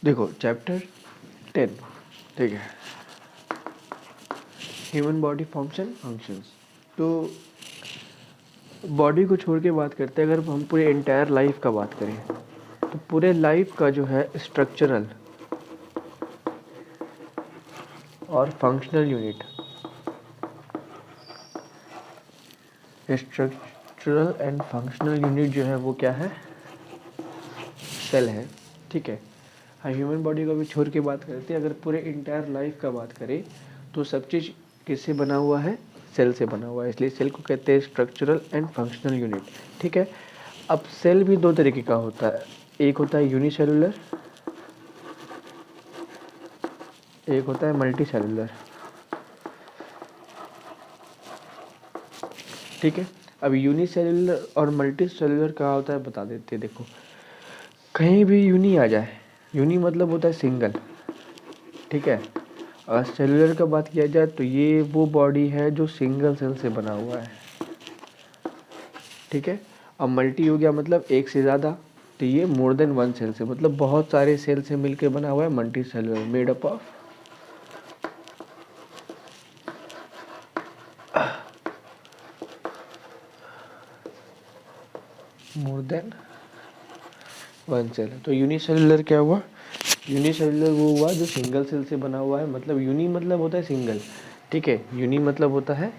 देखो चैप्टर 10, ठीक है, ह्यूमन बॉडी फंक्शंस। तो बॉडी को छोड़ के बात करते हैं, अगर हम पूरे एंटायर लाइफ का बात करें तो पूरे लाइफ का जो है स्ट्रक्चरल और functional unit, structural and functional unit जो है वो क्या है, सेल है, ठीक है। हाँ, ह्यूमन बॉडी को भी छोड़ के बात करते हैं, अगर पूरे इंटायर लाइफ का बात करें तो सब चीज़ किससे बना हुआ है, सेल से बना हुआ है, इसलिए सेल को कहते हैं स्ट्रक्चरल एंड फंक्शनल यूनिट, ठीक है। अब सेल भी दो तरीके का होता है, एक होता है यूनिसेलुलर, एक होता है मल्टी सेलुलर, ठीक है। अब यूनिसेलुलर और मल्टी सेलुलर क्या होता है बता देते हैं। देखो कहीं भी यूनि आ जाए, यूनि मतलब होता है सिंगल, ठीक है। और सेलुलर का बात किया जाए तो ये वो बॉडी है जो सिंगल सेल से बना हुआ है, ठीक है। अब मल्टी हो गया मतलब एक से ज़्यादा, तो ये मोर देन वन सेल से, मतलब बहुत सारे सेल से मिलकर बना हुआ है multi cellular, made up of more than one cell. तो यूनिसेलुलर क्या हुआ, यूनिसेलुलर वो हुआ जो सिंगल सेल से बना हुआ है, मतलब यूनि मतलब होता है सिंगल, ठीक है, यूनि मतलब होता है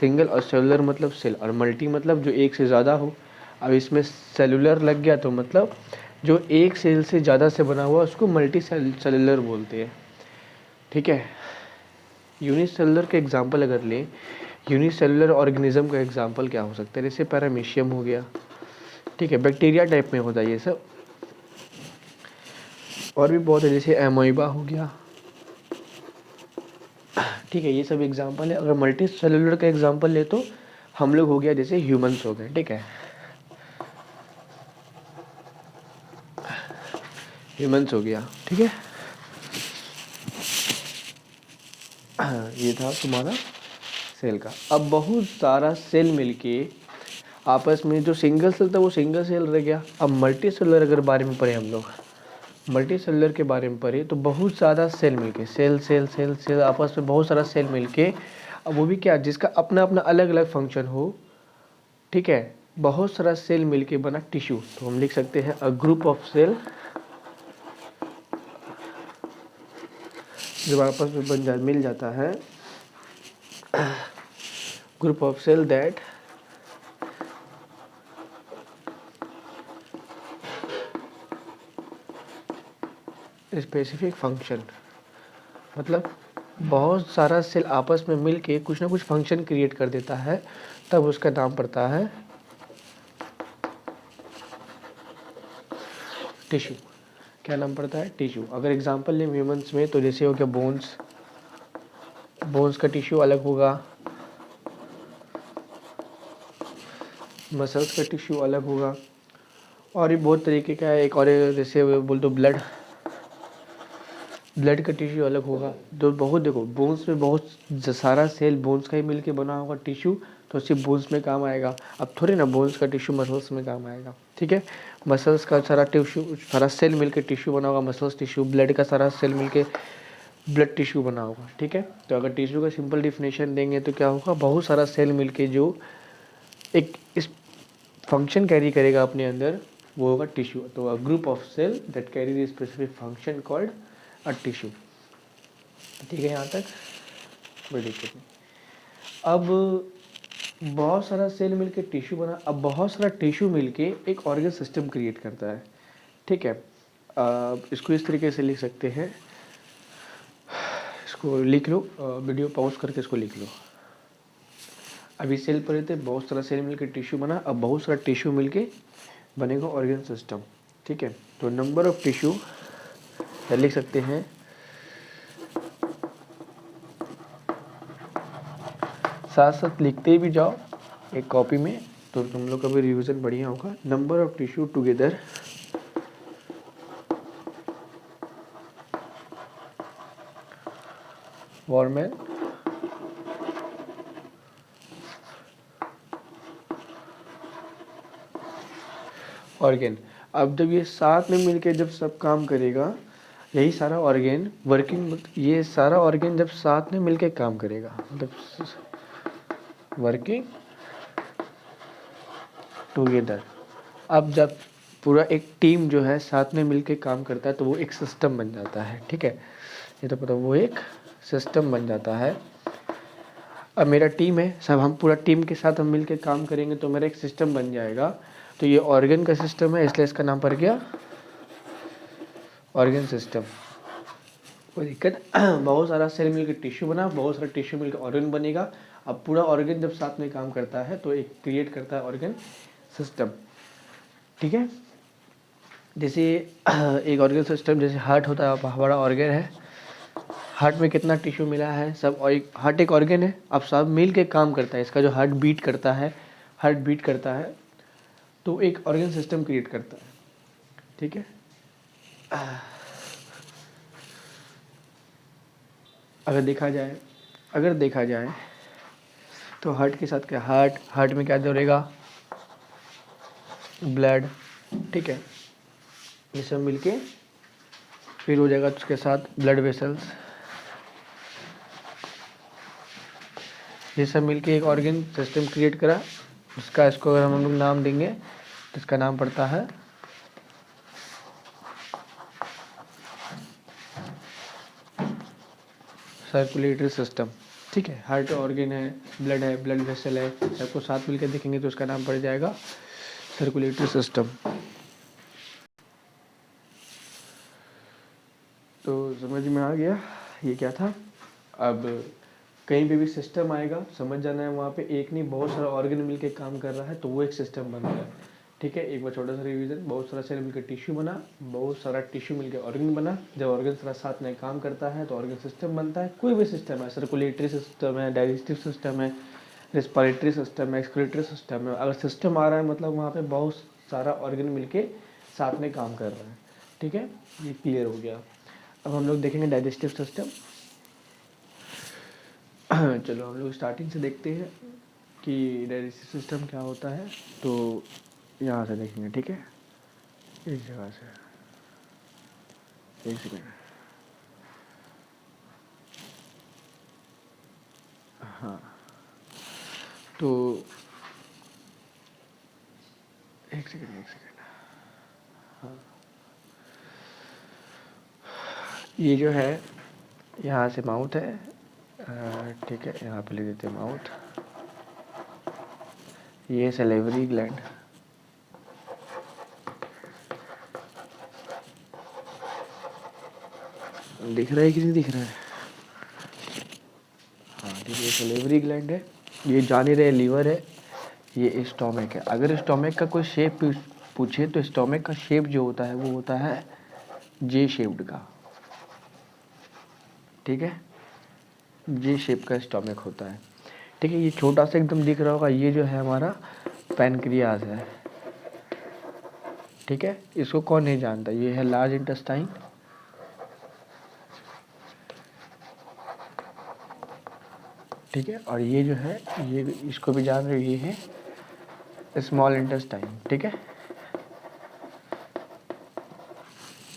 सिंगल और सेलुलर मतलब सेल, और मल्टी मतलब जो एक से ज़्यादा हो। अब इसमें सेलुलर लग गया तो मतलब जो एक सेल से ज़्यादा से बना हुआ उसको मल्टी सेलुलर बोलते हैं, ठीक है। यूनिसेलुलर के एग्जांपल अगर लें, यूनिसेलुलर ऑर्गेनिज्म का एग्जांपल क्या हो सकता है, जैसे पैरामीशियम हो गया, ठीक है, बैक्टीरिया टाइप में होता है ये सब, और भी बहुत है, जैसे एमोइबा हो गया, ठीक है, ये सब एग्जांपल है। अगर मल्टी सेलुलर का एग्जांपल ले तो हम लोग हो गया, जैसे ह्यूमंस हो गए, ठीक है, ह्यूमंस हो गया, ठीक है। ये था तुम्हारा सेल का। अब बहुत सारा सेल मिलके आपस में, जो सिंगल सेल था वो सिंगल सेल रह गया। अब मल्टी सेलुलर अगर बारे में पढ़े हम लोग, मल्टी सेलुलर के बारे में पढ़े तो बहुत ज़्यादा सेल मिलके, सेल सेल सेल सेल आपस में बहुत सारा सेल मिलके, अब वो भी क्या, जिसका अपना अपना अलग अलग फंक्शन हो, ठीक है, बहुत सारा सेल मिलके बना टिश्यू। तो हम लिख सकते हैं अ ग्रुप ऑफ सेल, जब आपस में मिल जाता है, group of cell that specific function, मतलब बहुत सारा सेल आपस में मिल के कुछ ना कुछ फंक्शन क्रिएट कर देता है, तब उसका नाम पड़ता है टिश्यू। क्या नाम पड़ता है, टिश्यू। अगर एग्जांपल लें ह्यूमंस में तो जैसे हो गया बोन्स, बोन्स का टिश्यू अलग होगा, मसल्स का टिश्यू अलग होगा, और भी बहुत तरीके का है। एक और जैसे बोल दो ब्लड, ब्लड का टिश्यू अलग होगा। तो बहुत देखो बोन्स में बहुत सारा सेल बोन्स का ही मिल के बना होगा टिश्यू, तो सिर्फ बोन्स में काम आएगा। अब थोड़ी ना बोन्स का टिश्यू मसल्स में काम आएगा, ठीक है। मसल्स का सारा टिश्यू, सारा सेल मिल के टिश्यू बना होगा मसल्स टिश्यू, ब्लड का सारा सेल मिल के ब्लड टिश्यू बना होगा, ठीक है। तो अगर टिश्यू का सिंपल डिफिनेशन देंगे तो क्या होगा, बहुत सारा सेल मिल के जो एक इस फंक्शन कैरी करेगा अपने अंदर, वो होगा टिश्यू। तो a group of cell that carry the specific function called a tissue, ठीक है, यहाँ तक कोई दिक्कत नहीं। अब बहुत सारा सेल मिलके टिश्यू बना, अब बहुत सारा टिश्यू मिलके एक ऑर्गन सिस्टम क्रिएट करता है, ठीक है। इसको इस तरीके से लिख सकते हैं, इसको लिख लो, वीडियो पॉज करके इसको लिख लो। अभी सेल पढ़े थे, बहुत सारा सेल मिलके टिश्यू बना, अब बहुत सारा टिश्यू मिलके बनेगा ऑर्गन सिस्टम, ठीक है। तो नंबर ऑफ टिश्यू लिख सकते हैं, साथ साथ लिखते भी जाओ एक कॉपी में, तो तुम लोग का भी रिवीजन बढ़िया होगा। Number of tissue together form organ. अब जब ये साथ में मिलके जब सब काम करेगा यही सारा ऑर्गेन वर्किंग, ये सारा ऑर्गेन जब साथ में मिलके काम करेगा, मतलब वर्किंग टुगेदर। अब जब पूरा एक टीम जो है साथ में मिलके काम करता है तो वो एक सिस्टम बन जाता है, ठीक है, ये तो पता, वो एक सिस्टम बन जाता है। अब मेरा टीम है, सब हम पूरा टीम के साथ हम मिलके काम करेंगे तो मेरा एक सिस्टम बन जाएगा। तो ये ऑर्गन का सिस्टम है, इसलिए इसका नाम पड़ गया ऑर्गन सिस्टम। कोई दिक्कत बहुत सारा सेल मिलकर टिश्यू बना, बहुत सारा टिश्यू मिलकर ऑर्गन बनेगा। अब पूरा ऑर्गन जब साथ में काम करता है तो एक क्रिएट करता है ऑर्गन सिस्टम, ठीक है। जैसे एक ऑर्गन सिस्टम, जैसे हार्ट होता है, हमारा ऑर्गन है, हार्ट में कितना टिश्यू मिला है, सब हार्ट एक ऑर्गन है, अब सब मिल के काम करता है। इसका जो हार्ट बीट करता है तो एक ऑर्गन सिस्टम क्रिएट करता है, ठीक है। अगर देखा जाए तो हार्ट के साथ क्या, हार्ट में क्या जुड़ेगा, ब्लड, ठीक है, ये सब मिलके फिर हो जाएगा उसके साथ ब्लड वेसल्स, ये सब मिलके एक ऑर्गन सिस्टम क्रिएट करा। इसको अगर हम लोग नाम देंगे तो इसका नाम पड़ता है सर्कुलेटरी सिस्टम, ठीक है। हार्ट ऑर्गन है, ब्लड वेसल है, सबको साथ मिलकर देखेंगे तो उसका नाम पड़ जाएगा सर्कुलेटरी सिस्टम। तो समझ में आ गया ये क्या था। अब कहीं पे भी सिस्टम आएगा, समझ जाना है वहाँ पे एक नहीं बहुत सारा ऑर्गन मिलके काम कर रहा है तो वो एक सिस्टम बन रहा है, ठीक है। एक बार छोटा सा रिवीजन, बहुत सारा सेल मिलकर टिश्यू बना, बहुत सारा टिश्यू मिलकर ऑर्गन बना, जब ऑर्गन सारा साथ में काम करता है तो ऑर्गन सिस्टम बनता है। कोई भी सिस्टम है, सर्कुलेटरी सिस्टम है, डाइजेस्टिव सिस्टम है, रेस्पिरेटरी सिस्टम है, एक्सक्रीटरी सिस्टम है, अगर सिस्टम आ रहा है मतलब वहाँ पे बहुत सारा ऑर्गन मिलके साथ में काम कर रहा है, ठीक है, ये क्लियर हो गया। अब हम लोग देखेंगे डाइजेस्टिव सिस्टम। चलो हम लोग स्टार्टिंग से देखते हैं कि डाइजेस्टिव सिस्टम क्या होता है, तो यहाँ से देखेंगे, ठीक है, इस जगह से, एक सेकेंड, हाँ, तो एक सेकेंड, हाँ, ये जो है यहाँ से माउथ है, ठीक है, यहाँ पे ले देते हैं माउथ, ये सैलिवरी ग्लैंड, दिख रहा है कि नहीं दिख रहा है, हाँ ठीक है, ये सैलिवरी ग्लैंड है, ये जान ही रहे लीवर है, ये स्टोमक है। अगर स्टोमक का कोई शेप पूछे तो स्टोमक का शेप जो होता है वो होता है जे शेप्ड का, ठीक है, जे शेप का स्टोमक होता है, ठीक है। ये छोटा सा एकदम दिख रहा होगा, ये जो है हमारा पैनक्रियाज है, ठीक है, इसको कौन नहीं जानता, ये है लार्ज इंटेस्टाइन, ठीक है, और ये जो है ये इसको भी जान रहे हो, ये है स्मॉल इंटेस्टाइन, ठीक है,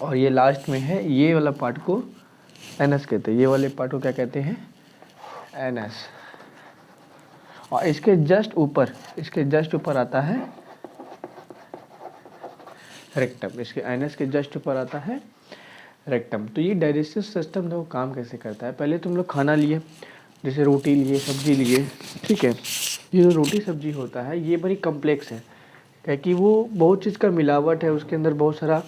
और ये लास्ट में है, ये वाला पार्ट को एनस कहते हैं, ये वाले पार्ट को क्या कहते हैं, एनस। और इसके जस्ट ऊपर आता है रेक्टम, इसके एनस के जस्ट ऊपर आता है रेक्टम। तो ये डाइजेस्टिव सिस्टम जो काम कैसे करता है, पहले तुम लोग खाना लिए, जैसे रोटी लिए, सब्जी लिए, ठीक है, ये जो रोटी सब्जी होता है ये बड़ी कम्प्लेक्स है, क्योंकि वो बहुत चीज़ का मिलावट है, उसके अंदर बहुत सारा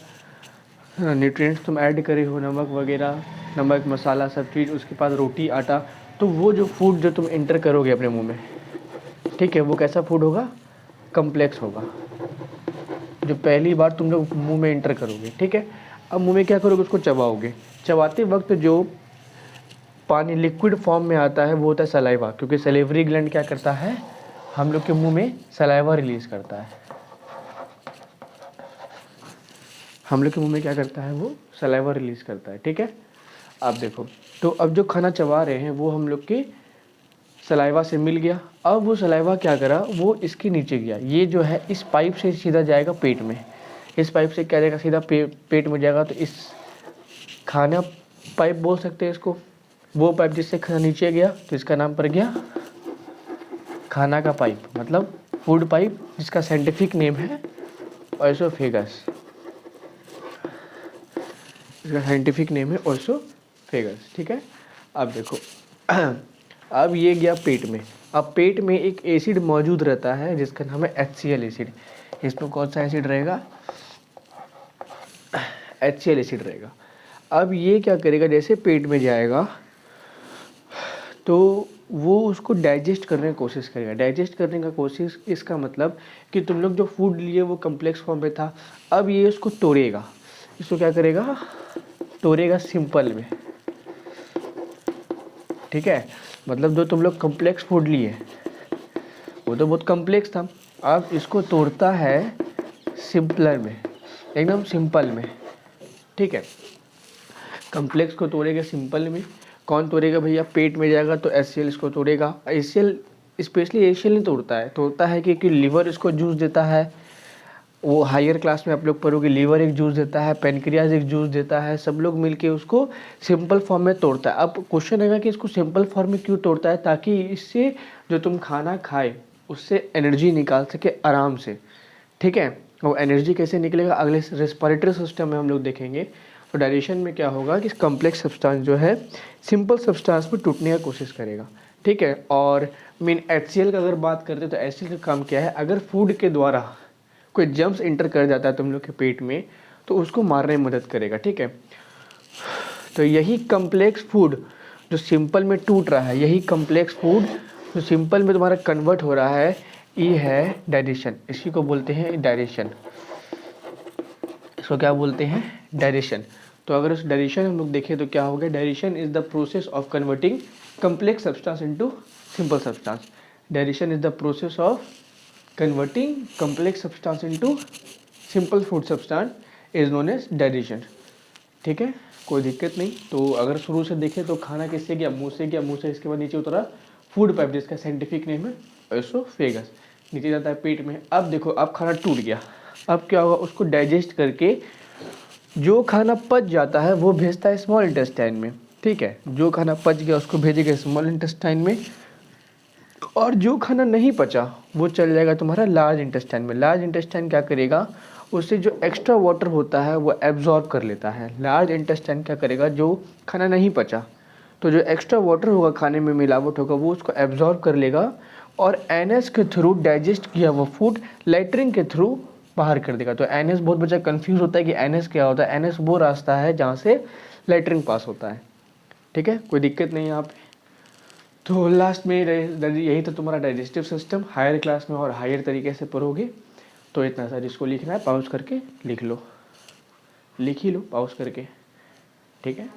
न्यूट्रिएंट्स तुम ऐड करे हो, नमक वगैरह, नमक मसाला सब चीज़, उसके बाद रोटी आटा, तो वो जो फूड जो तुम एंटर करोगे अपने मुंह में, ठीक है, वो कैसा फूड होगा, कम्प्लेक्स होगा, जो पहली बार तुम लोग मुंह में एंटर करोगे, ठीक है। अब मुंह में क्या करोगे, उसको चबाओगे, चबाते वक्त जो पानी लिक्विड फॉर्म में आता है वो होता है सलाइवा, क्योंकि सैलिवरी ग्लैंड क्या करता है, हम लोग के मुंह में सलाइवा रिलीज करता है, हम लोग के मुंह में क्या करता है, वो सलाइवा रिलीज करता है, ठीक है। अब देखो, तो अब जो खाना चबा रहे हैं वो हम लोग के सलाइवा से मिल गया, अब वो सलाइवा क्या करा, वो इसके नीचे गया, ये जो है इस पाइप से सीधा जाएगा पेट में, इस पाइप से क्या जाएगा, सीधा पेट में जाएगा, तो इस खाना पाइप बोल सकते हैं इसको, वो पाइप जिससे खाना नीचे गया तो इसका नाम पड़ गया खाना का पाइप, मतलब फूड पाइप, जिसका साइंटिफिक नेम है ओएसोफेगस। इसका साइंटिफिक नेम है ओएसोफेगस, ठीक है। अब देखो अब ये गया पेट में। अब पेट में एक एसिड मौजूद रहता है जिसका नाम है HCl एसिड। इसमें कौन सा एसिड रहेगा? HCl एसिड रहेगा। अब ये क्या करेगा, जैसे पेट में जाएगा तो वो उसको डाइजेस्ट करने की कोशिश करेगा। डाइजेस्ट करने का कोशिश, इसका मतलब कि तुम लोग जो फूड लिए वो कम्प्लेक्स फॉर्म में था, अब ये उसको तोड़ेगा। इसको क्या करेगा? तोड़ेगा सिंपल में, ठीक है। मतलब जो तुम लोग कम्प्लेक्स फूड लिए वो तो बहुत कम्प्लेक्स था, अब इसको तोड़ता है सिंपलर में, एकदम सिंपल में, ठीक है। कम्प्लेक्स को तोड़ेगा सिंपल में। कौन तोड़ेगा भैया? पेट में जाएगा तो HCl इसको तोड़ेगा। HCl स्पेशली HCl नहीं तोड़ता है, तोड़ता है क्योंकि लीवर इसको जूस देता है। वो हायर क्लास में आप लोग पढ़ोगे, लीवर एक जूस देता है, पेनक्रियाज एक जूस देता है, सब लोग मिलके उसको सिंपल फॉर्म में तोड़ता है। अब क्वेश्चन है कि इसको सिंपल फॉर्म में क्यों तोड़ता है? ताकि इससे जो तुम खाना खाए उससे एनर्जी निकाल सके आराम से, ठीक है। वो एनर्जी कैसे निकलेगा अगले रेस्पिरेटरी सिस्टम में हम लोग देखेंगे। तो डाइजेशन में क्या होगा कि कॉम्प्लेक्स सब्सटेंस जो है सिंपल सब्सटेंस में टूटने की कोशिश करेगा, ठीक है। और मीन HCl का अगर बात करते हैं तो HCl का काम क्या है? अगर फूड के द्वारा कोई जम्स इंटर कर जाता है तुम लोग के पेट में तो उसको मारने में मदद करेगा, ठीक है। तो यही कम्प्लेक्स फूड जो सिंपल में टूट रहा है, यही कम्प्लेक्स फूड जो सिंपल में तुम्हारा कन्वर्ट हो रहा है, ये है डाइजेशन। इसी को बोलते हैं डाइजेशन। इसको क्या बोलते हैं? डाइजेशन। तो अगर उस डाइजेशन हम लोग देखें तो क्या हो गया? Digestion is the process of converting complex substance into simple substance. Digestion is the process of converting complex substance into simple food substance is known as digestion, ठीक है। कोई दिक्कत नहीं। तो अगर शुरू से देखें तो खाना किससे गया? मुंह से गया, मुंह से इसके बाद नीचे उतरा फूड पाइप, जिसका साइंटिफिक नेम है ओएसोफेगस, नीचे जाता है पेट में। अब देखो, अब खाना टूट गया, अब क्या होगा? उसको डाइजेस्ट करके जो खाना पच जाता है वो भेजता है स्मॉल इंटेस्टाइन में, ठीक है। जो खाना पच गया उसको भेजेगा स्मॉल इंटेस्टाइन में, और जो खाना नहीं पचा वो चल जाएगा तुम्हारा लार्ज इंटेस्टाइन में। लार्ज इंटेस्टाइन क्या करेगा? उससे जो एक्स्ट्रा वाटर होता है वो एब्जॉर्ब कर लेता है। लार्ज इंटेस्टाइन क्या करेगा? जो खाना नहीं पचा तो जो एक्स्ट्रा वाटर होगा, खाने में मिलावट होगा, वो उसको एब्जॉर्ब कर लेगा और एनएस के थ्रू डाइजेस्ट किया वो फूड लैट्रिन के थ्रू बाहर कर देगा। तो एनएस, बहुत बच्चा कंफ्यूज होता है कि एनएस क्या होता है। एनएस वो रास्ता है जहाँ से लैट्रिन पास होता है, ठीक है। कोई दिक्कत नहीं है यहाँ पे। तो लास्ट में यही तो तुम्हारा डाइजेस्टिव सिस्टम। हायर क्लास में और हायर तरीके से पढ़ोगे तो इतना सारी इसको लिखना है, पॉज करके लिख लो, लिख ही लो पॉज करके, ठीक है।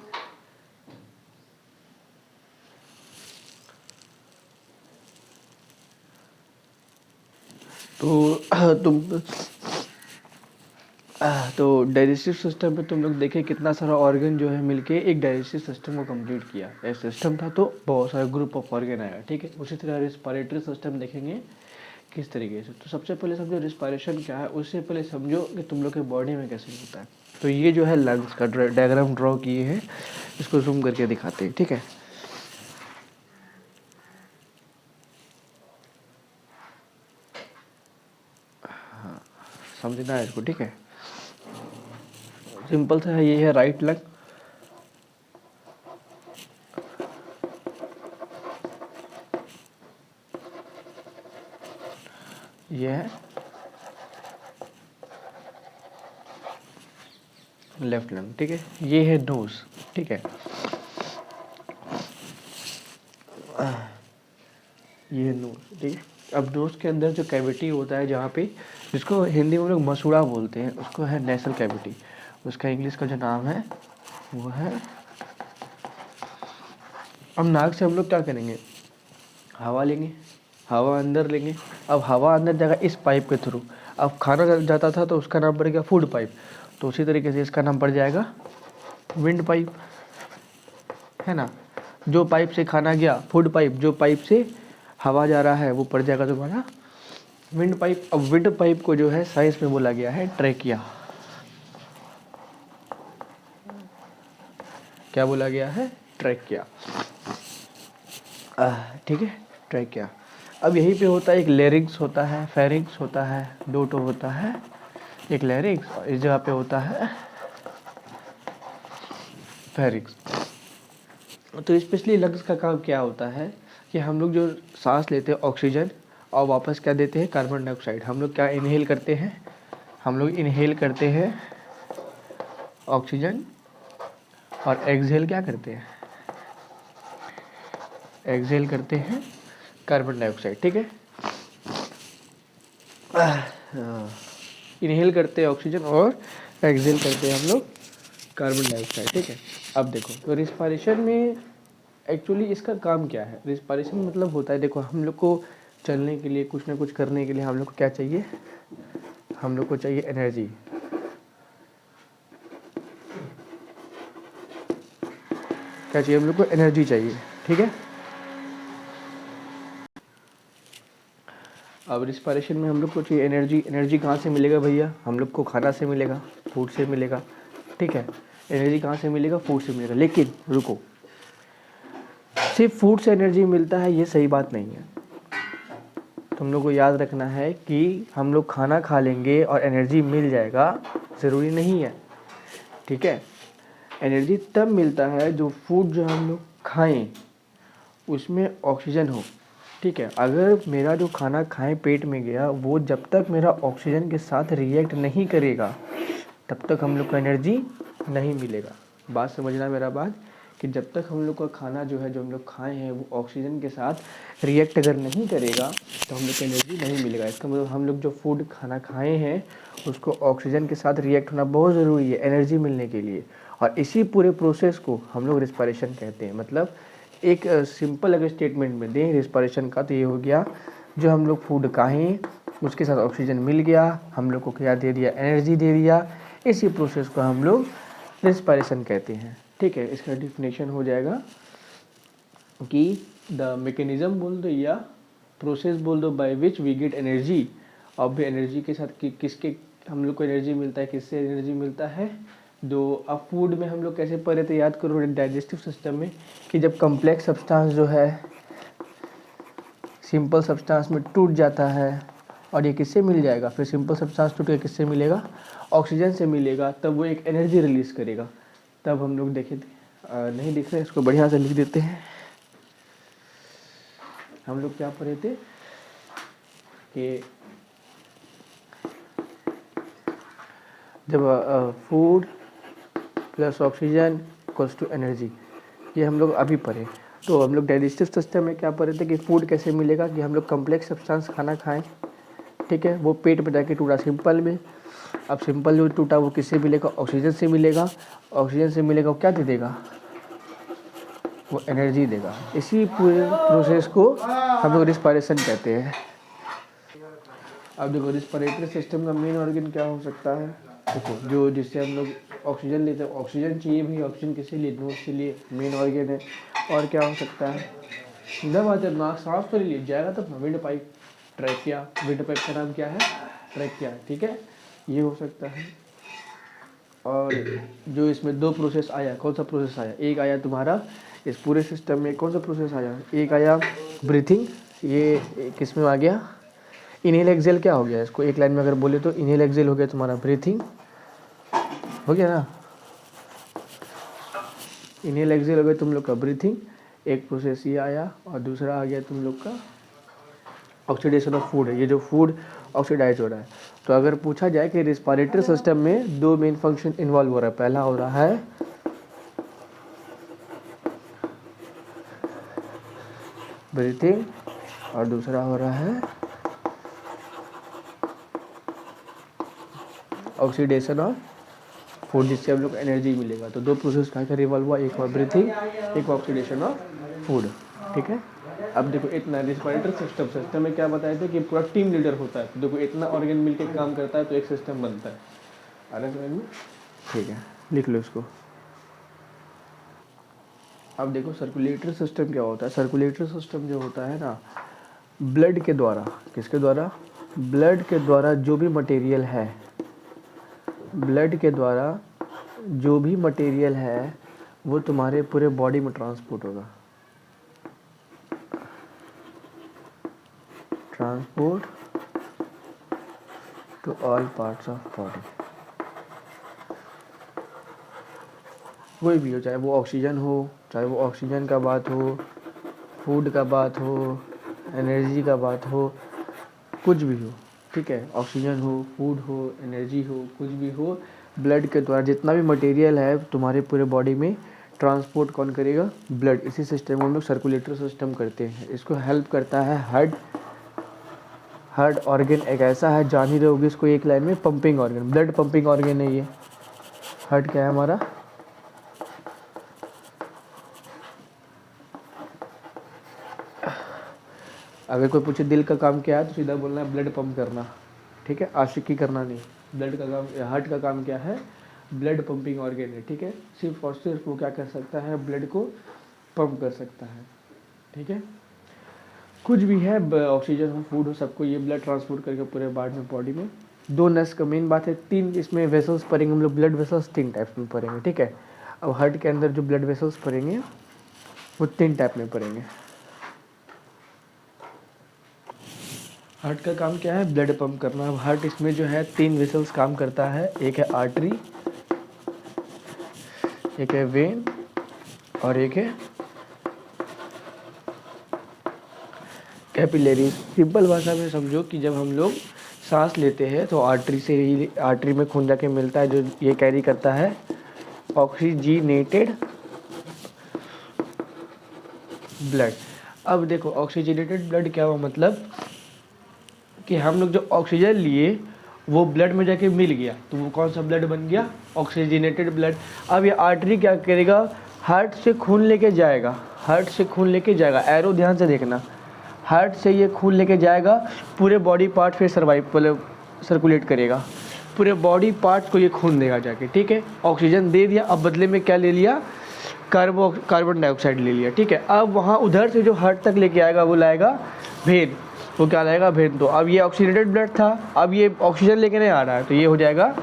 तो डाइजेस्टिव सिस्टम में तुम लोग देखे कितना सारा ऑर्गन जो है मिलके एक डाइजेस्टिव सिस्टम को कंप्लीट किया। एक सिस्टम था तो बहुत सारे ग्रुप ऑफ ऑर्गन आया, ठीक है। उसी तरह रेस्पिरेटरी सिस्टम देखेंगे किस तरीके से। तो सबसे पहले समझो रेस्पिरेशन क्या है, उससे पहले समझो कि तुम लोग के बॉडी में कैसे होता है। तो ये जो है लंग्स का डायग्राम ड्रॉ किए हैं, इसको जूम करके दिखाते हैं, ठीक है। हाँ, समझना है इसको, ठीक है। सिंपल सा है, ये है राइट लंग, ये है लेफ्ट लंग, ठीक है। ये है नोज, ठीक है। ये है नोज, ठीक है। अब नोज के अंदर जो कैविटी होता है, जहाँ पे, जिसको हिंदी में लोग मसूड़ा बोलते हैं, उसको है नेसल कैविटी। उसका इंग्लिश का जो नाम है वो है। अब नाक से हम लोग क्या करेंगे? हवा लेंगे, हवा अंदर लेंगे। अब हवा अंदर जाएगा इस पाइप के थ्रू। अब खाना जाता था तो उसका नाम पड़ गया फूड पाइप, तो उसी तरीके से इसका नाम पड़ जाएगा विंड पाइप, है ना। जो पाइप से खाना गया फूड पाइप, जो पाइप से हवा जा रहा है वो पड़ जाएगा तुम्हारा विंड पाइप। अब विंड पाइप को जो है साइंस में बोला गया है ट्रैकिया। क्या बोला गया है? ट्रैकिया। ठीक है, ट्रैकिया। अब यहीं पे होता है एक लैरिंक्स होता है, फेरिंक्स होता है, दो तो होता है, एक लैरिंक्स और इस जगह पे होता है फेरिंक्स। तो स्पेशली लंग्स का काम क्या होता है कि हम लोग जो सांस लेते हैं ऑक्सीजन और वापस क्या देते हैं? Carbon dioxide. हम लोग क्या इनहेल करते हैं? हम लोग इनहेल करते हैं ऑक्सीजन और एक्सहेल क्या करते हैं? एक्सहेल करते हैं कार्बन डाइऑक्साइड। ठीक है, इनहेल करते हैं ऑक्सीजन और एक्सहेल करते हैं हम लोग कार्बन डाइऑक्साइड। ठीक है, अब देखो तो रिस्पायरेशन में एक्चुअली इसका काम क्या है? रिस्पायरेशन मतलब होता है, देखो हम लोग को चलने के लिए, कुछ ना कुछ करने के लिए हम लोग को क्या चाहिए? हम लोग को चाहिए एनर्जी। क्या चाहिए हम लोग को? एनर्जी चाहिए। ठीक है, अब रिस्पायरेशन में हम लोग को चाहिए एनर्जी। एनर्जी कहाँ से मिलेगा भैया? हम लोग को खाना से मिलेगा, फूड से मिलेगा। ठीक है, एनर्जी कहाँ से मिलेगा? फूड से मिलेगा। लेकिन रुको, सिर्फ फूड से एनर्जी मिलता है ये सही बात नहीं है। तुम लोग को याद रखना है कि हम लोग खाना खा लेंगे और एनर्जी मिल जाएगा, ज़रूरी नहीं है। ठीक है, एनर्जी तब मिलता है जो फूड जो हम लोग खाएं उसमें ऑक्सीजन हो। ठीक है, अगर मेरा जो खाना खाएं पेट में गया वो जब तक मेरा ऑक्सीजन के साथ रिएक्ट नहीं करेगा तब तक हम लोग को एनर्जी नहीं मिलेगा। बात समझना मेरा बात, कि जब तक हम लोग का खाना जो है, जो हम लोग खाए हैं वो ऑक्सीजन के साथ रिएक्ट अगर नहीं करेगा तो हम लोग को एनर्जी नहीं मिलेगा। इसका मतलब हम लोग जो फूड खाना खाए हैं उसको ऑक्सीजन के साथ रिएक्ट होना बहुत ज़रूरी है एनर्जी मिलने के लिए। और इसी पूरे प्रोसेस को हम लोग रिस्पायरेशन कहते हैं। मतलब एक सिंपल अगर स्टेटमेंट में दें रिस्पायरेशन का तो ये हो गया, जो हम लोग फूड खाएं उसके साथ ऑक्सीजन मिल गया, हम लोग को क्या दे दिया? एनर्जी दे दिया। इसी प्रोसेस को हम लोग रिस्पायरेशन कहते हैं। ठीक है, इसका डिफिनेशन हो जाएगा कि द मैकेनिज्म बोल दो या प्रोसेस बोल दो by which we get energy. अब एनर्जी के साथ किसके हम लोग को एनर्जी मिलता है? किससे एनर्जी मिलता है? दो अब फूड में हम लोग कैसे पढ़े थे, याद करो डाइजेस्टिव सिस्टम में, कि जब कम्प्लेक्स सब्सटेंस जो है सिंपल सब्सटेंस में टूट जाता है और ये किससे मिल जाएगा? फिर सिंपल सब्सटेंस टूट के किससे मिलेगा? ऑक्सीजन से मिलेगा। तब वो एक एनर्जी रिलीज करेगा। तब हम लोग देखे नहीं दिख रहे, इसको बढ़िया से लिख देते हैं। हम लोग क्या पढ़े थे कि जब food plus oxygen equals to energy, ये हम लोग अभी पढ़े। तो हम लोग डाइजेस्टिव सिस्टम में क्या पढ़े थे कि फूड कैसे मिलेगा? कि हम लोग कम्प्लेक्स सब्सटेंस खाना खाएं, ठीक है, वो पेट में जाके टूटा सिंपल में। अब सिंपल जो टूटा वो किससे मिलेगा? ऑक्सीजन से मिलेगा। ऑक्सीजन से मिलेगा, वो क्या दे देगा? वो एनर्जी देगा। इसी पूरे प्रोसेस को हम लोग रिस्पायरेशन कहते हैं। अब देखो रिस्पायरेटरी सिस्टम का मेन ऑर्गन क्या हो सकता है? देखो जो जिससे हम लोग ऑक्सीजन लेते हैं, ऑक्सीजन चाहिए भाई, ऑक्सीजन किससे लिए? नोज के लिए मेन ऑर्गन है। और क्या हो सकता है? जब आते नाक सांस तो ले जाएगा तब wind pipe, trachea. Wind pipe का नाम क्या है? ट्रैकिया। ठीक है, ये हो सकता है। और जो इसमें दो प्रोसेस आया, कौन सा प्रोसेस आया? एक आया तुम्हारा इस पूरे सिस्टम में कौन सा प्रोसेस आया? एक आया ब्रीथिंग, ये किस में आ गया? इनहेल एक्सहेल क्या हो गया? इसको एक लाइन में अगर बोले तो इनहेल एक्सहेल हो गया तुम्हारा ब्रीथिंग, हो गया ना? इनहेल एक्सहेल हो गया तुम लोग का ब्रीथिंग, एक प्रोसेस ये आया। और दूसरा आ गया तुम लोग का ऑक्सीडेशन ऑफ फूड है, ये जो फूड ऑक्सीडाइज हो रहा है। तो अगर पूछा जाए कि रिस्पायरेटरी सिस्टम में दो मेन फंक्शन इन्वॉल्व हो रहा है, पहला हो रहा है ब्रीथिंग और दूसरा हो रहा है ऑक्सीडेशन ऑफ फूड, जिससे हम लोग एनर्जी मिलेगा। तो दो प्रोसेस का रिवॉल्व हुआ, एक हुआ ब्रीथिंग, एक ऑक्सीडेशन ऑफ फूड। ठीक है, अब देखो इतना रिस्पायरेटरी सिस्टम में क्या बताया था कि पूरा टीम लीडर होता है। तो देखो इतना ऑर्गन मिलकर काम करता है तो एक सिस्टम बनता है। आ रहा है समझ में? ठीक है, लिख लो इसको। अब देखो सर्कुलेटरी सिस्टम क्या होता है? सर्कुलेटरी सिस्टम जो होता है ना, ब्लड के द्वारा, किसके द्वारा? ब्लड के द्वारा जो भी मटेरियल है, ब्लड के द्वारा जो भी मटेरियल है वो तुम्हारे पूरे बॉडी में ट्रांसपोर्ट होगा, transport to all parts of body. कोई भी हो, चाहे वो ऑक्सीजन हो, चाहे वो ऑक्सीजन का बात हो, फूड का बात हो, एनर्जी का बात हो, कुछ भी हो, ठीक है, ऑक्सीजन हो, फूड हो, एनर्जी हो, कुछ भी हो, ब्लड के द्वारा जितना भी मटेरियल है तुम्हारे पूरे बॉडी में ट्रांसपोर्ट कौन करेगा? ब्लड। इसी सिस्टम को हम लोग सर्कुलेटरी सिस्टम करते हैं। इसको हेल्प करता है हार्ट। हार्ट ऑर्गन एक ऐसा है, जान ही रहोगे इसको एक लाइन में, pumping organ, blood pumping organ है ये। हार्ट क्या है हमारा? अगर कोई पूछे दिल का काम क्या है तो सीधा बोलना है ब्लड पंप करना, ठीक है, आशिकी करना नहीं। ब्लड का काम, हार्ट का काम क्या है? ब्लड पंपिंग ऑर्गन है, ठीक है। सिर्फ और सिर्फ वो क्या कर सकता है? ब्लड को पंप कर सकता है, ठीक है। कुछ भी है, ऑक्सीजन हो, फूड हो, सबको ये ब्लड ट्रांसपोर्ट करके पूरे बॉडी में। दो नस का मेन बात है, तीन इसमें वेसल्स पड़ेंगे हम लोग, ब्लड वेसल्स तीन टाइप्स में पड़ेंगे, ठीक है। अब हार्ट के अंदर जो ब्लड वेसल्स पड़ेंगे वो तीन टाइप में पड़ेंगे। हार्ट का काम क्या है? ब्लड पंप करना। अब हार्ट इसमें जो है तीन वेसल्स काम करता है, एक है आर्टरी, एक है वेन और एक है कैपिलरीज। सिंपल भाषा में समझो कि जब हम लोग सांस लेते हैं तो आर्टरी से ही, आर्टरी में खून जाके मिलता है जो ये कैरी करता है ऑक्सीजनेटेड ब्लड। अब देखो ऑक्सीजनेटेड ब्लड क्या हुआ, मतलब कि हम लोग जो ऑक्सीजन लिए वो ब्लड में जाके मिल गया तो वो कौन सा ब्लड बन गया? Oxygenated blood. अब ये आर्टरी क्या करेगा? हार्ट से खून लेके जाएगा, हार्ट से खून लेके जाएगा, एरो ध्यान से देखना, हार्ट से ये खून लेके जाएगा, पूरे बॉडी पार्ट फिर सर्कुलेट करेगा, पूरे बॉडी पार्ट्स को ये खून देगा जाके, ठीक है। ऑक्सीजन दे दिया, अब बदले में क्या ले लिया? कार्बन डाइऑक्साइड ले लिया, ठीक है। अब वहाँ उधर से जो हार्ट तक लेके आएगा वो लाएगा वेन, वो क्या लाएगा? वेन। तो अब ये ऑक्सीडेटेड ब्लड था, अब ये ऑक्सीजन लेके नहीं आ रहा है तो ये हो जाएगा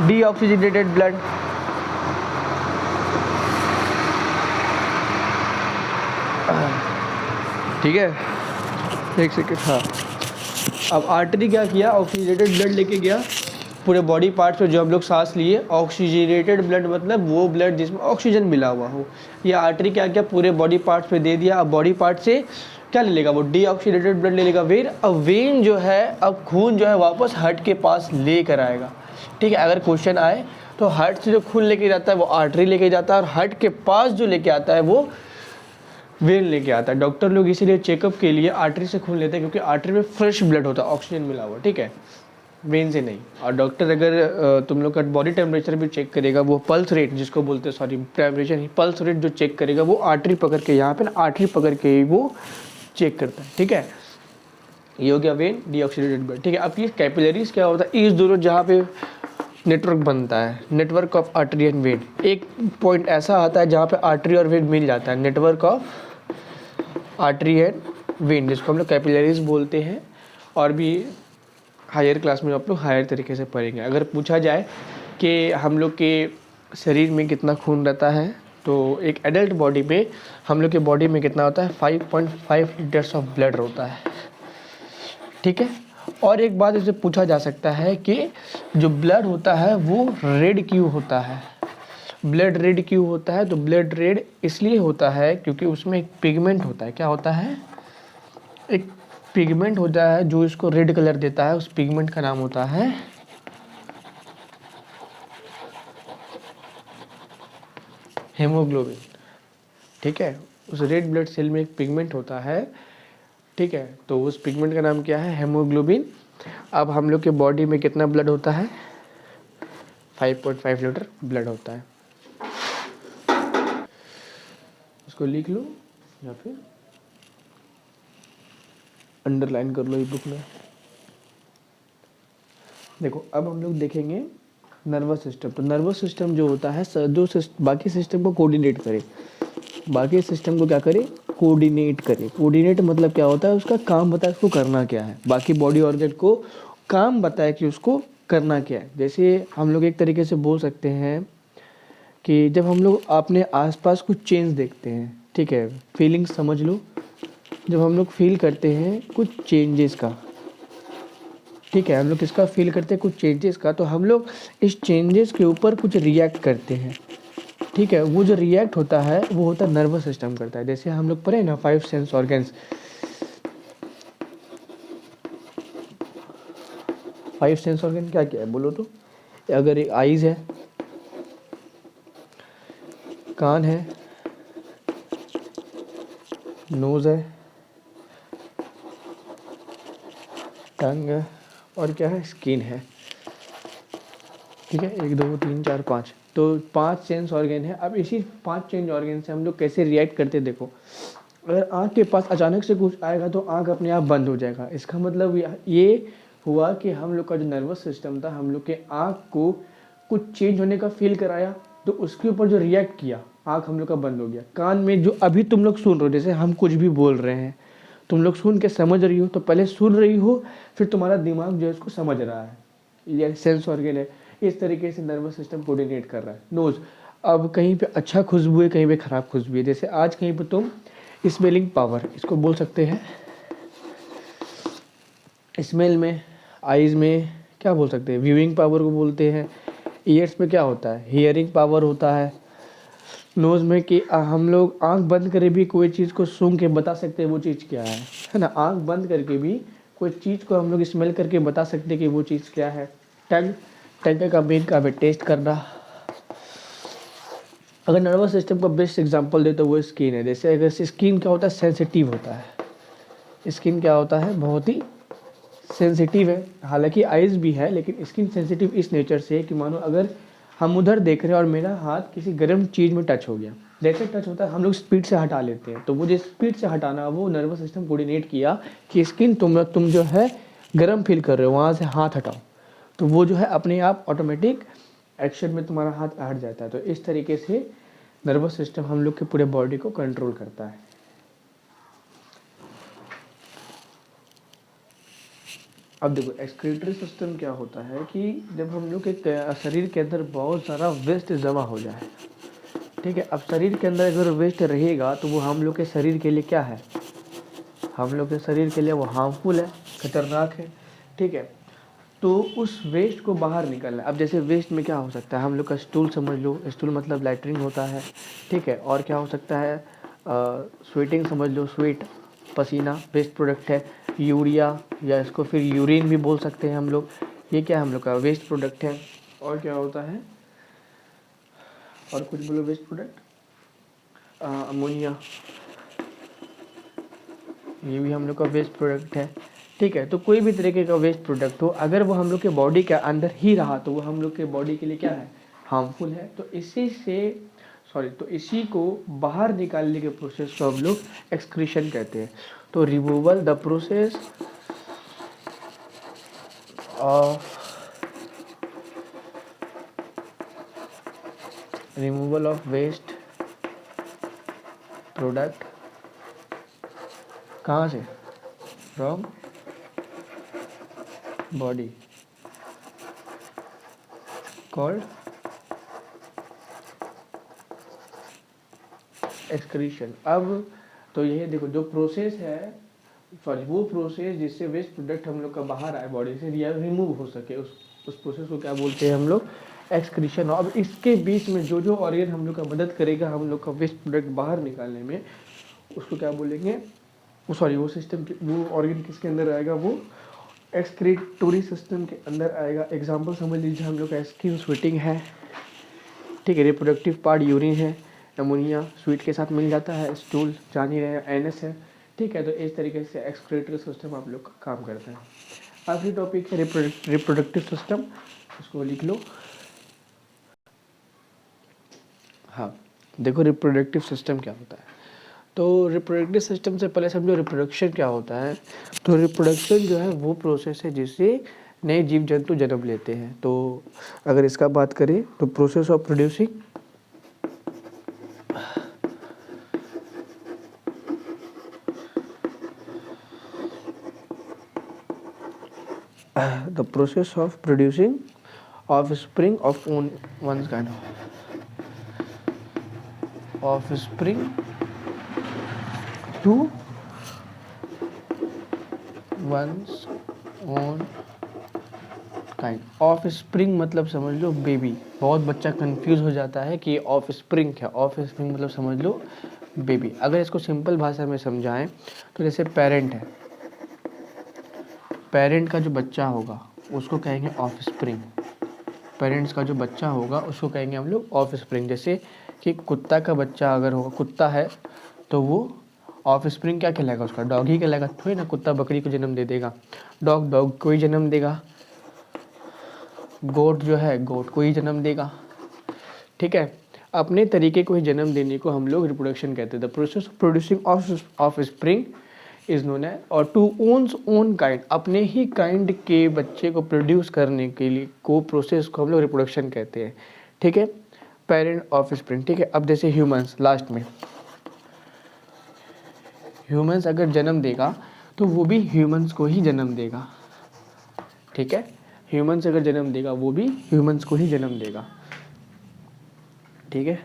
डीऑक्सीजनेटेड ब्लड। ठीक है, एक सेकेंड। हाँ, अब आर्टरी क्या किया? ऑक्सीजनेटेड ब्लड लेके गया पूरे बॉडी पार्ट्स पे जो हम लोग सांस लिए। ऑक्सीजनेटेड ब्लड मतलब वो ब्लड जिसमें ऑक्सीजन मिला हुआ हो। ये आर्टरी क्या किया? पूरे बॉडी पार्ट्स पे दे दिया। अब बॉडी पार्ट से क्या ले लेगा? वो डीऑक्सीडेटेड ब्लड ले लेगा वेन। अब वेन जो है, अब खून जो है वापस हार्ट के पास लेकर आएगा, ठीक है। अगर क्वेश्चन आए तो हार्ट से जो खून लेके जाता है वो आर्टरी लेके जाता है, और हार्ट के पास जो लेके आता है वो वेन लेके आता है। डॉक्टर लोग इसीलिए चेकअप के लिए आर्टरी से खून लेते हैं क्योंकि आर्टरी में फ्रेश ब्लड होता है, ऑक्सीजन मिला हुआ, ठीक है, वेन से नहीं। और डॉक्टर अगर तुम लोग का बॉडी टेम्परेचर भी चेक करेगा, वो पल्स रेट जिसको बोलते हैं, सॉरी टेम्परेचर नहीं, पल्स रेट जो चेक करेगा वो आर्टरी पकड़ के, यहाँ पे ना आर्टरी पकड़ के ही वो चेक करता है, ठीक है। ये हो गया वेन, डीऑक्सीडेटेड ब्लड, ठीक है। अब ये कैपिलरीज क्या होता है? इस दोनों जहाँ पे नेटवर्क बनता है, network of artery and when. एक पॉइंट ऐसा आता है जहाँ पे आर्टरी और वेन मिल जाता है, network of artery and when, जिसको हम लोग कैपिलरीज बोलते हैं। और भी हायर क्लास में आप लोग हायर तरीके से पढ़ेंगे। अगर पूछा जाए कि हम लोग के शरीर में कितना खून रहता है तो एक एडल्ट बॉडी में हम लोग के बॉडी में कितना होता है? 5.5 लीटर्स ऑफ ब्लड होता है, ठीक है। और एक बात इससे पूछा जा सकता है कि जो ब्लड होता है वो रेड क्यों होता है? ब्लड रेड क्यों होता है? तो ब्लड रेड इसलिए होता है क्योंकि उसमें एक पिगमेंट होता है। क्या होता है? एक पिगमेंट होता है जो इसको रेड कलर देता है। उस पिगमेंट का नाम होता है हेमोग्लोबिन, ठीक है। उस रेड ब्लड सेल में एक पिगमेंट होता है, ठीक है, तो उस पिगमेंट का नाम क्या है? हेमोग्लोबिन। अब हम लोग के बॉडी में कितना ब्लड होता है? 5.5 लीटर ब्लड होता है। उसको लिख लो या फिर अंडरलाइन कर लो ये बुक में। देखो अब हम लोग देखेंगे नर्वस सिस्टम। तो नर्वस सिस्टम जो होता है जो बाकी सिस्टम को कोऑर्डिनेट करे, बाकी सिस्टम को क्या करे? कोऑर्डिनेट करे। कोऑर्डिनेट मतलब क्या होता है? उसका काम बताए उसको करना क्या है। बाकी बॉडी ऑर्गन को काम बताए कि उसको करना क्या है। जैसे हम लोग एक तरीके से बोल सकते हैं कि जब हम लोग अपने आसपास कुछ चेंज देखते हैं, ठीक है, फीलिंग समझ लो, जब हम लोग फील करते हैं कुछ चेंजेस का, ठीक है, हम लोग किसका फील करते हैं, कुछ चेंजेस का, तो हम लोग इस चेंजेस के ऊपर कुछ रिएक्ट करते हैं, ठीक है। वो जो रिएक्ट होता है वो होता है नर्वस सिस्टम करता है। जैसे हम लोग पढ़े ना 5 सेंस ऑर्गन्स, 5 सेंस ऑर्गन क्या क्या है बोलो तो। अगर एक आईज है, कान है, नोज है, टंग है, और क्या है, स्किन है, ठीक है। 1 2 3 4 5, तो 5 सेंस ऑर्गन है। अब इसी 5 सेंस ऑर्गन से हम लोग कैसे रिएक्ट करते देखो। अगर आँख के पास अचानक से कुछ आएगा तो आँख अपने आप बंद हो जाएगा। इसका मतलब ये हुआ कि हम लोग का जो नर्वस सिस्टम था, हम लोग के आँख को कुछ चेंज होने का फील कराया, तो उसके ऊपर जो रिएक्ट किया, आँख हम लोग का बंद हो गया। कान में जो अभी तुम लोग सुन रहे हो, जैसे हम कुछ भी बोल रहे हैं, तुम लोग सुन के समझ रही हो, तो पहले सुन रही हो, फिर तुम्हारा दिमाग जो है इसको समझ रहा है, ये सेंस ऑर्गन है। इस तरीके से नर्वस सिस्टम कोऑर्डिनेट कर रहा है। नोज, अब कहीं पे अच्छा खुशबू है, कहीं पे खराब खुशबू है। जैसे आज कहीं पे तुम स्मेलिंग पावर इसको बोल सकते हैं, स्मेल में, आइज़ में क्या बोल सकते हैं, व्यूइंग पावर को बोलते हैं। ईयर्स में क्या होता है, हियरिंग पावर होता है। नोज़ में कि हम लोग आंख बंद करके भी कोई चीज़ को सूंघ के बता सकते हैं वो चीज़ क्या है ना। आंख बंद करके भी कोई चीज़ को हम लोग स्मेल करके बता सकते हैं कि वो चीज़ क्या है। टंग, टंग का मेन काम है टेस्ट करना। अगर नर्वस सिस्टम का बेस्ट एग्जांपल दे तो वो स्किन है। जैसे अगर स्किन क्या होता है, सेंसिटिव होता है। स्किन क्या होता है, बहुत ही सेंसिटिव है। हालांकि आइज़ भी है, लेकिन स्किन सेंसिटिव इस नेचर से है कि मानो अगर हम उधर देख रहे हैं और मेरा हाथ किसी गर्म चीज़ में टच हो गया, जैसे टच होता है हम लोग स्पीड से हटा लेते हैं, तो वो जो स्पीड से हटाना, वो नर्वस सिस्टम कोऑर्डिनेट किया कि स्किन तुम जो है गर्म फील कर रहे हो, वहाँ से हाथ हटाओ, तो वो जो है अपने आप ऑटोमेटिक एक्शन में तुम्हारा हाथ हट जाता है। तो इस तरीके से नर्वस सिस्टम हम लोग के पूरे बॉडी को कंट्रोल करता है। अब देखो एक्सक्रीटरी सिस्टम क्या होता है कि जब हम लोग के शरीर के अंदर बहुत सारा वेस्ट जमा हो जाए, ठीक है। अब शरीर के अंदर अगर वेस्ट रहेगा तो वो हम लोग के शरीर के लिए क्या है, हम लोग के शरीर के लिए वो हार्मफुल है, खतरनाक है, ठीक है। तो उस वेस्ट को बाहर निकलना है। अब जैसे वेस्ट में क्या हो सकता है, हम लोग का स्टूल समझ लो, स्टूल मतलब लैट्रिन होता है, ठीक है। और क्या हो सकता है, स्वेटिंग समझ लो, स्वेट, पसीना वेस्ट प्रोडक्ट है। यूरिया, या इसको फिर यूरिन भी बोल सकते हैं हम लोग, ये क्या हम लोग का वेस्ट प्रोडक्ट है। और क्या होता है, और कुछ बोलो वेस्ट प्रोडक्ट, अमोनिया, ये भी हम लोग का वेस्ट प्रोडक्ट है, ठीक है। तो कोई भी तरीके का वेस्ट प्रोडक्ट हो, अगर वो हम लोग के बॉडी के अंदर ही रहा तो वो हम लोग के बॉडी के लिए क्या है, हार्मफुल है। तो इसी को बाहर निकालने के प्रोसेस को हम लोग एक्सक्रीशन कहते हैं। तो removal, the process of removal of waste product, कहाँ से, फ्रॉम बॉडी, कॉल्ड एक्सक्रीशन। अब तो ये देखो जो प्रोसेस है, सॉरी वो प्रोसेस जिससे वेस्ट प्रोडक्ट हम लोग का बाहर आए बॉडी से, या रिमूव हो सके, उस प्रोसेस को क्या बोलते हैं हम लोग, एक्सक्रीशन। अब इसके बीच में जो जो ऑर्गन हम लोग का मदद करेगा हम लोग का वेस्ट प्रोडक्ट बाहर निकालने में, उसको क्या बोलेंगे, वो सॉरी वो सिस्टम, वो ऑर्गन किसके अंदर आएगा, वो एक्सक्रीटोरी सिस्टम के अंदर आएगा। एग्जाम्पल समझ लीजिए, हम लोग का स्किन स्वेटिंग है, ठीक है। रिप्रोडक्टिव पार्ट यूरिन है, अमोनिया स्वीट के साथ मिल जाता है, स्टूल जान ही रहे एनएस है, ठीक है। तो इस तरीके से एक्सक्रीटरी सिस्टम आप लोग का काम करता है। आखिरी टॉपिक है रिप्रोडक्टिव सिस्टम, उसको लिख लो। हाँ, देखो रिप्रोडक्टिव सिस्टम क्या होता है। तो रिप्रोडक्टिव सिस्टम से पहले समझो रिप्रोडक्शन क्या होता है। तो रिप्रोडक्शन जो है वो प्रोसेस है जिससे नए जीव जंतु जन्म लेते हैं। तो अगर इसका बात करें तो process of producing the process of producing offspring of one's kind offspring to one's own kind. Offspring मतलब समझ लो बेबी। बहुत बच्चा कंफ्यूज हो जाता है कि ऑफ स्प्रिंग क्या। ऑफ स्प्रिंग मतलब समझ लो बेबी। अगर इसको सिंपल भाषा में समझाएं तो जैसे पेरेंट है, पेरेंट का जो बच्चा होगा उसको कहेंगे ऑफ स्प्रिंग। पेरेंट्स का जो बच्चा होगा उसको कहेंगे हम लोग ऑफ स्प्रिंग। जैसे कि कुत्ता का बच्चा अगर होगा, कुत्ता है तो वो ऑफ स्प्रिंग क्या कहलाएगा, उसका डॉग ही कहलाएगा। थोड़ी ना कुत्ता बकरी को जन्म दे देगा, डॉग को ही जन्म देगा। गोट जो है गोट को ही जन्म देगा, ठीक है। अपने तरीके को ही जन्म देने को हम लोग रिप्रोडक्शन कहते हैं। The process of producing of spring is known है, और टू ओन्स ओन काइंड, अपने ही काइंड के बच्चे को प्रोड्यूस करने के लिए को प्रोसेस को हम लोग रिप्रोडक्शन कहते हैं, ठीक है। पेरेंट ऑफ स्प्रिंग, ठीक है। अब जैसे ह्यूमंस, लास्ट में ह्यूमंस अगर जन्म देगा तो वो भी ह्यूमंस को ही जन्म देगा, ठीक है। ह्यूमंस अगर जन्म देगा वो भी ह्यूमंस को ही जन्म देगा, ठीक है।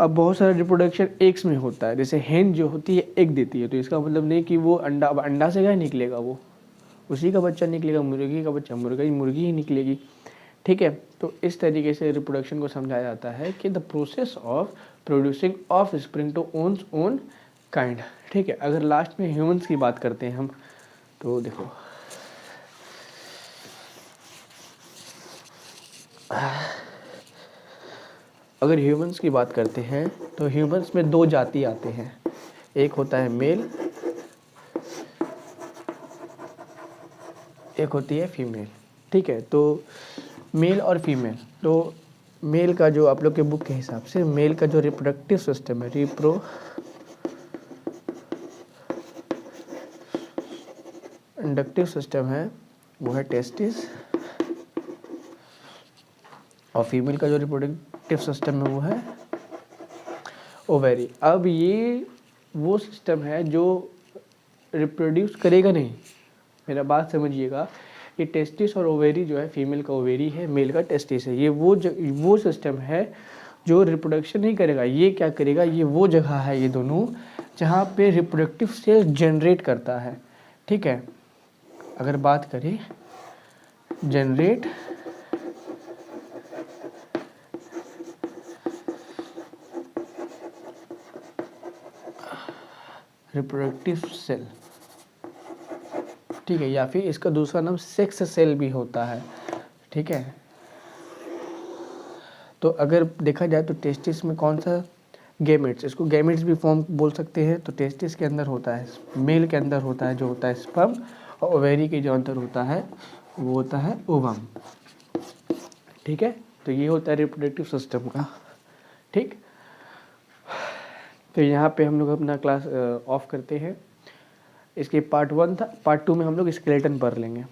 अब बहुत सारा रिप्रोडक्शन एग्स में होता है। जैसे हेन जो होती है एग देती है, तो इसका मतलब नहीं कि वो अंडा से क्या निकलेगा, वो उसी का बच्चा निकलेगा। मुर्गी का बच्चा मुर्गी ही निकलेगी, ठीक है। तो इस तरीके से रिप्रोडक्शन को समझाया जाता है कि the process of producing offspring to one's own kind, ठीक है। अगर लास्ट में ह्यूमंस की बात करते हैं हम, तो देखो अगर ह्यूमंस की बात करते हैं तो ह्यूमंस में दो जाति आते हैं। एक होता है मेल, एक होती है फीमेल, ठीक है। तो मेल और फीमेल, तो मेल का जो आप लोग के बुक के हिसाब से मेल का जो रिप्रोडक्टिव सिस्टम है, रिप्रोडक्टिव सिस्टम है वो है टेस्टिस, और फीमेल का जो रिप्रोडक्टिव सिस्टम है वो है ओवेरी। अब ये वो सिस्टम है जो रिप्रोड्यूस करेगा नहीं, मेरा बात समझिएगा। ये टेस्टिस और ओवेरी जो है, फीमेल का ओवेरी है, मेल का टेस्टिस है, ये वो सिस्टम है जो रिप्रोडक्शन नहीं करेगा। ये क्या करेगा, ये वो जगह है ये दोनों जहाँ पे रिप्रोडक्टिव सेल जनरेट करता है, ठीक है। अगर बात करें जनरेट रिप्रोडक्टिव सेल, ठीक है, या फिर इसका दूसरा नाम सेक्स सेल भी होता है, ठीक है। तो अगर देखा जाए तो टेस्टिस में कौन सा गैमेट्स, इसको गैमेट्स भी फॉर्म बोल सकते हैं। तो टेस्टिस के अंदर होता है, मेल के अंदर होता है जो होता है स्पर्म, और ओवेरी के जो अंदर होता है वो होता है ओवम, ठीक है। तो ये होता है रिप्रोडक्टिव सिस्टम का, ठीक। तो यहाँ पे हम लोग अपना क्लास ऑफ करते हैं। इसके पार्ट 1 था, पार्ट 2 में हम लोग स्केलेटन पढ़ लेंगे।